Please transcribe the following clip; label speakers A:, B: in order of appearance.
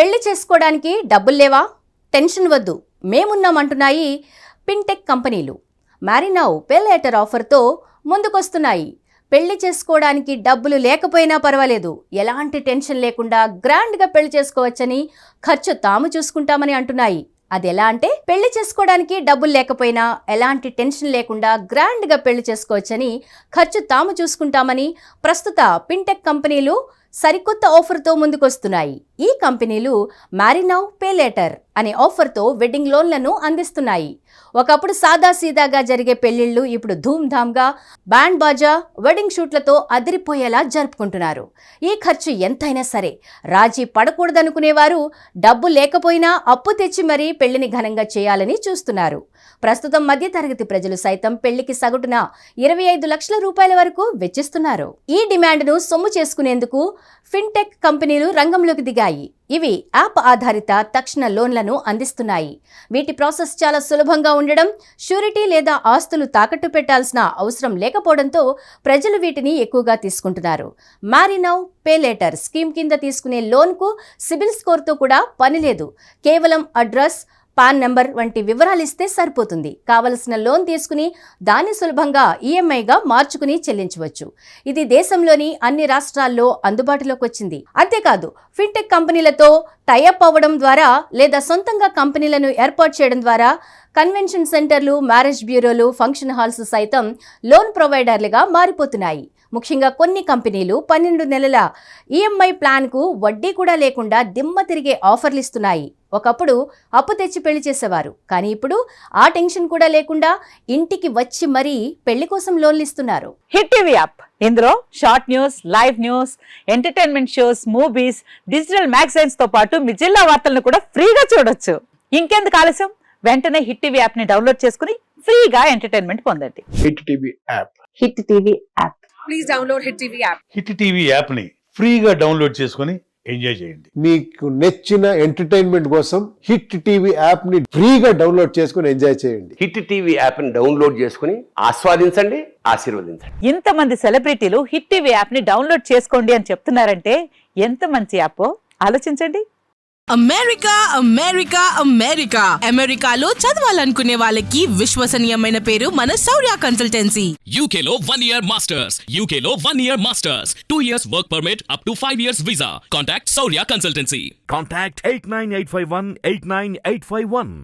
A: పెళ్లి చేసుకోవడానికి డబ్బులు లేవా? టెన్షన్ వద్దు, మేమున్నామంటున్నాయి ఫిన్టెక్ కంపెనీలు. మ్యారీ నౌ పే లేటర్ ఆఫర్తో ముందుకొస్తున్నాయి. పెళ్లి చేసుకోవడానికి డబ్బులు లేకపోయినా పర్వాలేదు, ఎలాంటి టెన్షన్ లేకుండా గ్రాండ్గా పెళ్లి చేసుకోవచ్చని, ఖర్చు తాము చూసుకుంటామని అంటున్నాయి. అది ఎలా అంటే, పెళ్లి చేసుకోవడానికి డబ్బులు లేకపోయినా ఎలాంటి టెన్షన్ లేకుండా గ్రాండ్గా పెళ్లి చేసుకోవచ్చని, ఖర్చు తాము చూసుకుంటామని ప్రస్తుత ఫిన్టెక్ కంపెనీలు సరికొత్త ఆఫర్తో ముందుకొస్తున్నాయి. ఈ కంపెనీలు మ్యారీ నౌ పే లేటర్ అనే ఆఫర్తో వెడ్డింగ్ లోన్లను అందిస్తున్నాయి. ఒకప్పుడు సాదాసీదాగా జరిగే పెళ్లిళ్లు ఇప్పుడు ధూమ్ధామ్గా బ్యాండ్ బాజా, వెడ్డింగ్ షూట్లతో అదిరిపోయేలా జరుపుకుంటున్నారు. ఈ ఖర్చు ఎంతైనా సరే రాజీ పడకూడదనుకునేవారు డబ్బు లేకపోయినా అప్పు తెచ్చి మరీ పెళ్లిని ఘనంగా చేయాలని చూస్తున్నారు. ప్రస్తుతం మధ్యతరగతి ప్రజలు సైతం పెళ్లికి సగటున 25 లక్షల రూపాయల వరకు వెచ్చిస్తున్నారు. ఈ డిమాండ్ను సొమ్ము చేసుకునేందుకు ఫిన్టెక్ కంపెనీలు రంగంలోకి దిగాయి. ఇవి యాప్ ఆధారిత తక్షణ లోన్లను అందిస్తున్నాయి. వీటి ప్రాసెస్ చాలా సులభంగా ఉండడం, షూరిటీ లేదా ఆస్తులు తాకట్టు పెట్టాల్సిన అవసరం లేకపోవడంతో ప్రజలు వీటిని ఎక్కువగా తీసుకుంటున్నారు. Marry now pay later scheme కింద తీసుకునే లోన్కు సిబిల్ స్కోర్తో కూడా పని లేదు. కేవలం అడ్రస్, పాన్ నెంబర్ వంటి వివరాలు ఇస్తే సరిపోతుంది. కావలసిన లోన్ తీసుకుని దాన్ని సులభంగా ఈఎంఐగా మార్చుకుని చెల్లించవచ్చు. ఇది దేశంలోని అన్ని రాష్ట్రాల్లో అందుబాటులోకి వచ్చింది. అంతేకాదు, ఫిన్టెక్ కంపెనీలతో టైఅప్ అవ్వడం ద్వారా లేదా సొంతంగా కంపెనీలను ఏర్పాటు చేయడం ద్వారా కన్వెన్షన్ సెంటర్లు, మ్యారేజ్ బ్యూరోలు, ఫంక్షన్ హాల్స్ సైతం లోన్ ప్రొవైడర్లుగా మారిపోతున్నాయి. ముఖ్యంగా కొన్ని కంపెనీలు 12 నెలల ఈఎంఐ ప్లాన్కు వడ్డీ కూడా లేకుండా దిమ్మ తిరిగే ఆఫర్లు ఇస్తున్నాయి. ఒకప్పుడు అప్పు తెచ్చి పెళ్లి చేసేవారు, కానీ ఇప్పుడు ఆ టెన్షన్ కూడా లేకుండా ఇంటికి వచ్చి మరీ పెళ్లి కోసం లోన్లు ఇస్తున్నారు.
B: హిట్ టీవీ యాప్, ఇందులో short news, live news, entertainment shows, movies, digital magazines తో పాటు మీ జిల్లా వార్తలను కూడా ఫ్రీగా చూడొచ్చు. ఇంకెందుకు ఆలస్యం, వెంటనే హిట్ టీవీ యాప్ ని డౌన్లోడ్ చేసుకుని ఫ్రీగా ఎంటర్టైన్మెంట్ పొందండి.
C: Hit TV app.
B: Hit TV app.
D: Please download hit TV app.
E: Hit TV app ని ఫ్రీగా డౌన్లోడ్ చేసుకుని ఎంజాయ్ చేయండి.
C: మీకు నచ్చిన ఎంటర్టైన్మెంట్ కోసం హిట్ టీవీ యాప్ ని ఫ్రీగా డౌన్లోడ్ చేసుకుని ఎంజాయ్ చేయండి.
F: హిట్ టీవీ యాప్ ని డౌన్లోడ్ చేసుకుని ఆస్వాదించండి, ఆశీర్వదించండి.
B: ఇంతమంది సెలబ్రిటీలు హిట్ టీవీ యాప్ ని డౌన్లోడ్ చేసుకోండి అని చెప్తున్నారంటే ఎంత మంచి యాప్ ఆలోచించండి.
G: అమెరికా అమెరికా అమెరికా అమెరికాలో చదవాలనుకునే వాళ్ళకి విశ్వసనీయమైన పేరు మన శౌర్య కన్సల్టెన్సీ.
H: UK లో 1 year masters, UK లో 1 year masters, 2 years work permit up to 5 years visa. Contact Saurya Consultancy.
I: Contact 89851 89851.